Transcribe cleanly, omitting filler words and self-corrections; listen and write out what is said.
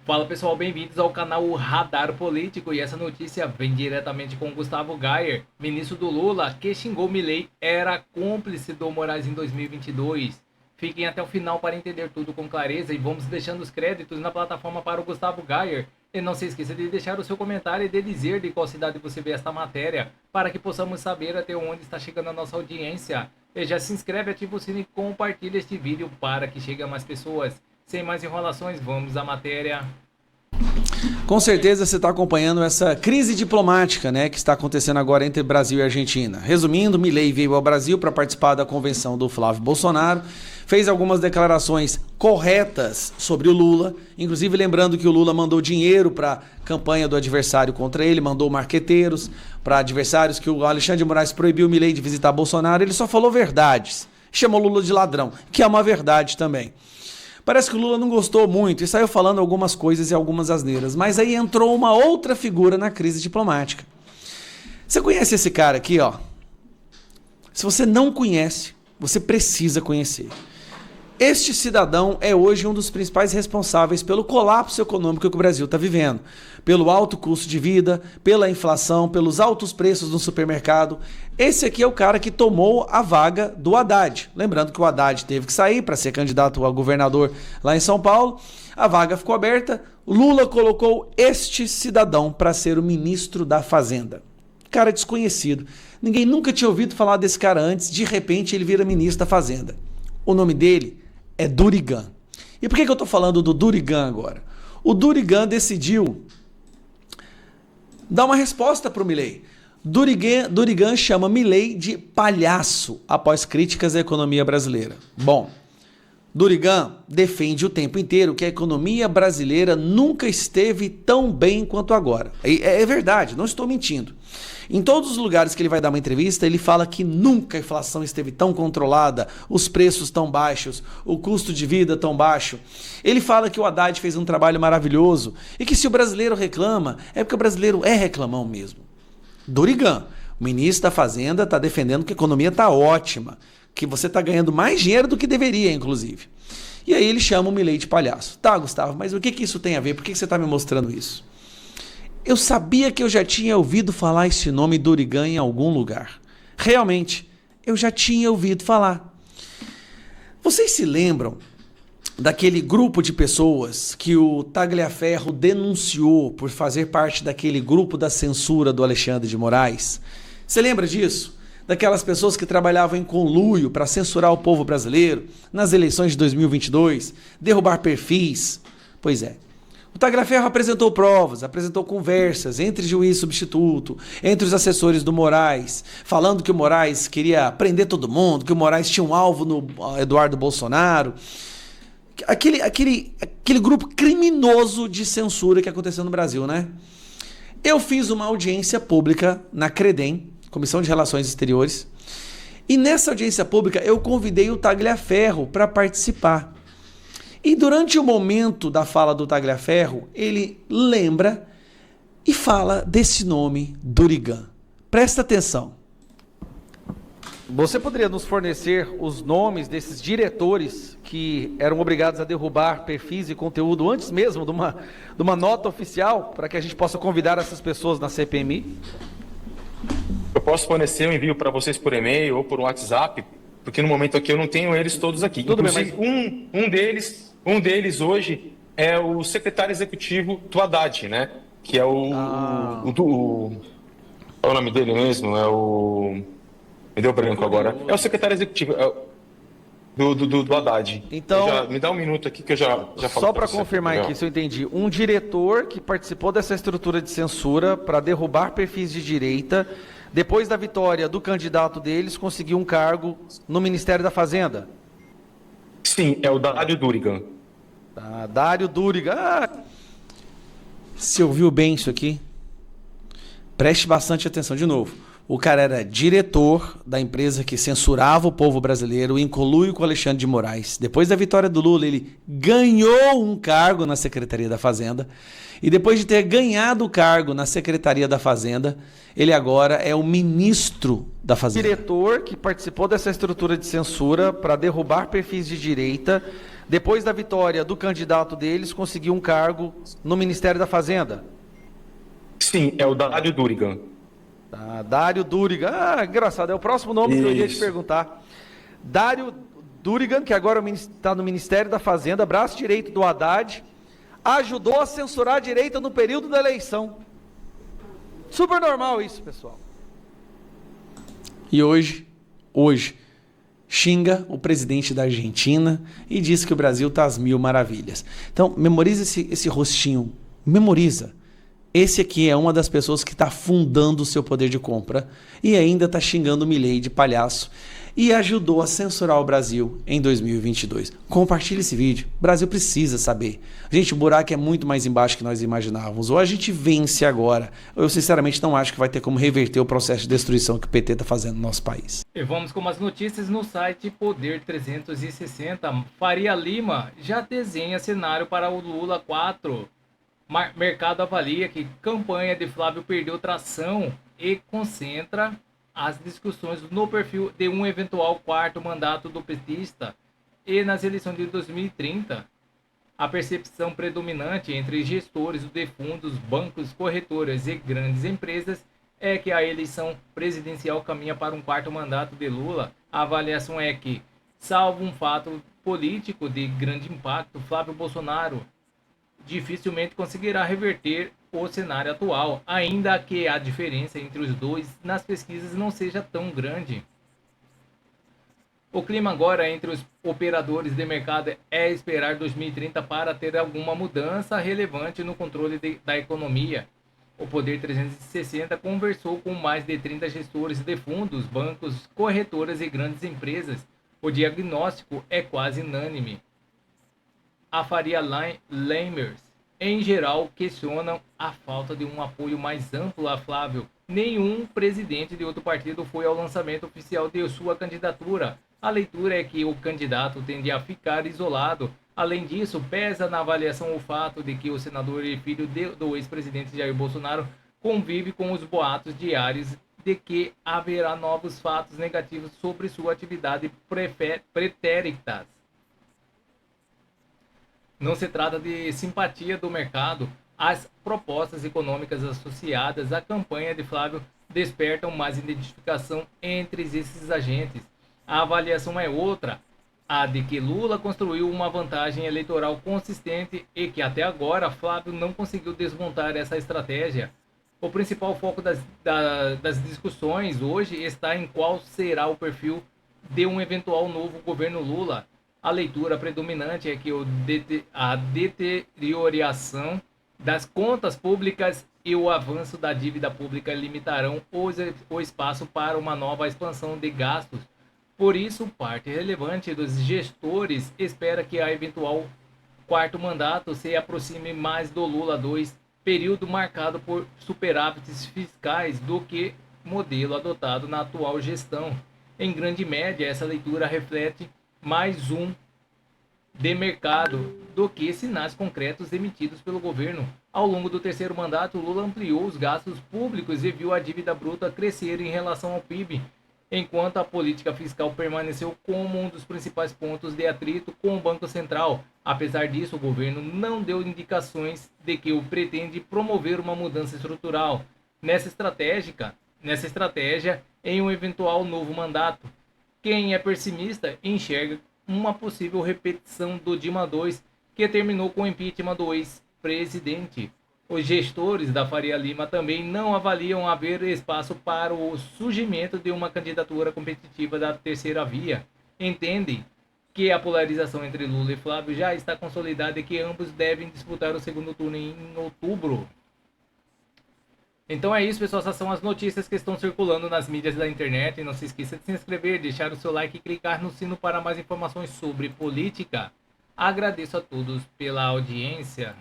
Fala pessoal, bem-vindos ao canal Radar Político e essa notícia vem diretamente com Gustavo Gayer, ministro do Lula, que xingou Milei era cúmplice do Moraes em 2022. Fiquem até o final para entender tudo com clareza e vamos deixando os créditos na plataforma para o Gustavo Gayer. E não se esqueça de deixar o seu comentário e de dizer de qual cidade você vê esta matéria, para que possamos saber até onde está chegando a nossa audiência. E já se inscreve, ativa o sino e compartilha este vídeo para que chegue a mais pessoas. Sem mais enrolações, vamos à matéria. Com certeza você está acompanhando essa crise diplomática, né, que está acontecendo agora entre Brasil e Argentina. Resumindo, Milei veio ao Brasil para participar da convenção do Flávio Bolsonaro, fez algumas declarações corretas sobre o Lula, inclusive lembrando que o Lula mandou dinheiro para a campanha do adversário contra ele, mandou marqueteiros para adversários, que o Alexandre de Moraes proibiu Milei de visitar Bolsonaro. Ele só falou verdades, chamou Lula de ladrão, que é uma verdade também. Parece que o Lula não gostou muito e saiu falando algumas coisas e algumas asneiras. Mas aí entrou uma outra figura na crise diplomática. Você conhece esse cara aqui, ó? Se você não conhece, você precisa conhecer. Este cidadão é hoje um dos principais responsáveis pelo colapso econômico que o Brasil está vivendo. Pelo alto custo de vida, pela inflação, pelos altos preços no supermercado. Esse aqui é o cara que tomou a vaga do Haddad. Lembrando que o Haddad teve que sair para ser candidato a governador lá em São Paulo. A vaga ficou aberta. Lula colocou este cidadão para ser o ministro da Fazenda. Cara desconhecido. Ninguém nunca tinha ouvido falar desse cara antes. De repente ele vira ministro da Fazenda. O nome dele é Durigan. E por que eu estou falando do Durigan agora? O Durigan decidiu dar uma resposta para o Milei. Durigan chama Milei de palhaço após críticas à economia brasileira. Bom, Durigan defende o tempo inteiro que a economia brasileira nunca esteve tão bem quanto agora. É verdade, não estou mentindo. Em todos os lugares que ele vai dar uma entrevista, ele fala que nunca a inflação esteve tão controlada, os preços tão baixos, o custo de vida tão baixo. Ele fala que o Haddad fez um trabalho maravilhoso e que se o brasileiro reclama, é porque o brasileiro é reclamão mesmo. Durigan, o ministro da Fazenda, está defendendo que a economia está ótima, que você está ganhando mais dinheiro do que deveria, inclusive. E aí ele chama o Milei de palhaço. Tá, Gustavo, mas o que isso tem a ver? Por que você está me mostrando isso? Eu sabia que eu já tinha ouvido falar esse nome Durigan em algum lugar. Realmente, eu já tinha ouvido falar. Vocês se lembram daquele grupo de pessoas que o Tagliaferro denunciou por fazer parte daquele grupo da censura do Alexandre de Moraes? Você lembra disso? Daquelas pessoas que trabalhavam em conluio para censurar o povo brasileiro nas eleições de 2022, derrubar perfis? Pois é. O Tagliaferro apresentou provas, apresentou conversas entre juiz substituto, entre os assessores do Moraes, falando que o Moraes queria prender todo mundo, que o Moraes tinha um alvo no Eduardo Bolsonaro. Aquele grupo criminoso de censura que aconteceu no Brasil, né? Eu fiz uma audiência pública na Credem, Comissão de Relações Exteriores, e nessa audiência pública eu convidei o Tagliaferro para participar. E durante o momento da fala do Tagliaferro, ele lembra e fala desse nome, Durigan. Presta atenção. Você poderia nos fornecer os nomes desses diretores que eram obrigados a derrubar perfis e conteúdo antes mesmo de uma nota oficial, para que a gente possa convidar essas pessoas na CPMI? Eu posso fornecer, eu envio para vocês por e-mail ou por WhatsApp, porque no momento aqui eu não tenho eles todos aqui. Tudo Inclusive, bem, mas... um deles hoje é o secretário executivo do Haddad, né? Que é qual é o nome dele mesmo? Me deu branco agora. É o secretário executivo do Haddad. Então, me dá um minuto aqui que eu já falo. Só para confirmar aqui, se eu entendi, um diretor que participou dessa estrutura de censura para derrubar perfis de direita, depois da vitória do candidato deles, conseguiu um cargo no Ministério da Fazenda. Sim, é o Dário Durigan. Dário Durigan. Você ouviu bem isso aqui? Preste bastante atenção de novo. O cara era diretor da empresa que censurava o povo brasileiro em conluio com o Alexandre de Moraes. Depois da vitória do Lula, ele ganhou um cargo na Secretaria da Fazenda. E depois de ter ganhado o cargo na Secretaria da Fazenda, ele agora é o ministro da Fazenda. Diretor que participou dessa estrutura de censura para derrubar perfis de direita, depois da vitória do candidato deles, conseguiu um cargo no Ministério da Fazenda. Sim, é o Dário Durigan. Tá, Dário Durigan. Ah, engraçado, é o próximo nome que eu iria te Isso. perguntar. Dário Durigan, que agora está no Ministério da Fazenda, braço direito do Haddad, ajudou a censurar a direita no período da eleição. Super normal isso, pessoal. E hoje, xinga o presidente da Argentina e diz que o Brasil está às mil maravilhas. Então, memoriza esse rostinho, memoriza. Esse aqui é uma das pessoas que está fundando o seu poder de compra e ainda está xingando o Milei de palhaço e ajudou a censurar o Brasil em 2022. Compartilhe esse vídeo. O Brasil precisa saber. Gente, o buraco é muito mais embaixo que nós imaginávamos. Ou a gente vence agora, ou eu sinceramente não acho que vai ter como reverter o processo de destruição que o PT está fazendo no nosso país. E vamos com as notícias no site Poder 360. Faria Lima já desenha cenário para o Lula 4. Mercado avalia que campanha de Flávio perdeu tração e concentra as discussões no perfil de um eventual quarto mandato do petista e nas eleições de 2030. A percepção predominante entre gestores de fundos, bancos, corretoras e grandes empresas é que a eleição presidencial caminha para um quarto mandato de Lula. A avaliação é que, salvo um fato político de grande impacto, Flávio Bolsonaro dificilmente conseguirá reverter o cenário atual, ainda que a diferença entre os dois nas pesquisas não seja tão grande. O clima agora entre os operadores de mercado é esperar 2030 para ter alguma mudança relevante no controle da economia. O Poder 360 conversou com mais de 30 gestores de fundos, bancos, corretoras e grandes empresas. O diagnóstico é quase unânime. A Faria Limers, em geral, questionam a falta de um apoio mais amplo a Flávio. Nenhum presidente de outro partido foi ao lançamento oficial de sua candidatura. A leitura é que o candidato tende a ficar isolado. Além disso, pesa na avaliação o fato de que o senador e filho do ex-presidente Jair Bolsonaro convive com os boatos diários de que haverá novos fatos negativos sobre sua atividade pretérita. Não se trata de simpatia do mercado. As propostas econômicas associadas à campanha de Flávio despertam mais identificação entre esses agentes. A avaliação é outra, a de que Lula construiu uma vantagem eleitoral consistente e que até agora Flávio não conseguiu desmontar essa estratégia. O principal foco das discussões hoje está em qual será o perfil de um eventual novo governo Lula. A leitura predominante é que a deterioração das contas públicas e o avanço da dívida pública limitarão o espaço para uma nova expansão de gastos. Por isso, parte relevante dos gestores espera que a eventual quarto mandato se aproxime mais do Lula 2, período marcado por superávites fiscais, do que modelo adotado na atual gestão. Em grande média, essa leitura reflete mais um de mercado do que sinais concretos emitidos pelo governo. Ao longo do terceiro mandato, Lula ampliou os gastos públicos e viu a dívida bruta crescer em relação ao PIB, enquanto a política fiscal permaneceu como um dos principais pontos de atrito com o Banco Central. Apesar disso, o governo não deu indicações de que pretende promover uma mudança estrutural nessa estratégia em um eventual novo mandato. Quem é pessimista enxerga uma possível repetição do Dilma II, que terminou com o impeachment do ex-presidente. Os gestores da Faria Lima também não avaliam haver espaço para o surgimento de uma candidatura competitiva da terceira via. Entendem que a polarização entre Lula e Flávio já está consolidada e que ambos devem disputar o segundo turno em outubro. Então é isso, pessoal. Essas são as notícias que estão circulando nas mídias da internet. E não se esqueça de se inscrever, deixar o seu like e clicar no sino para mais informações sobre política. Agradeço a todos pela audiência.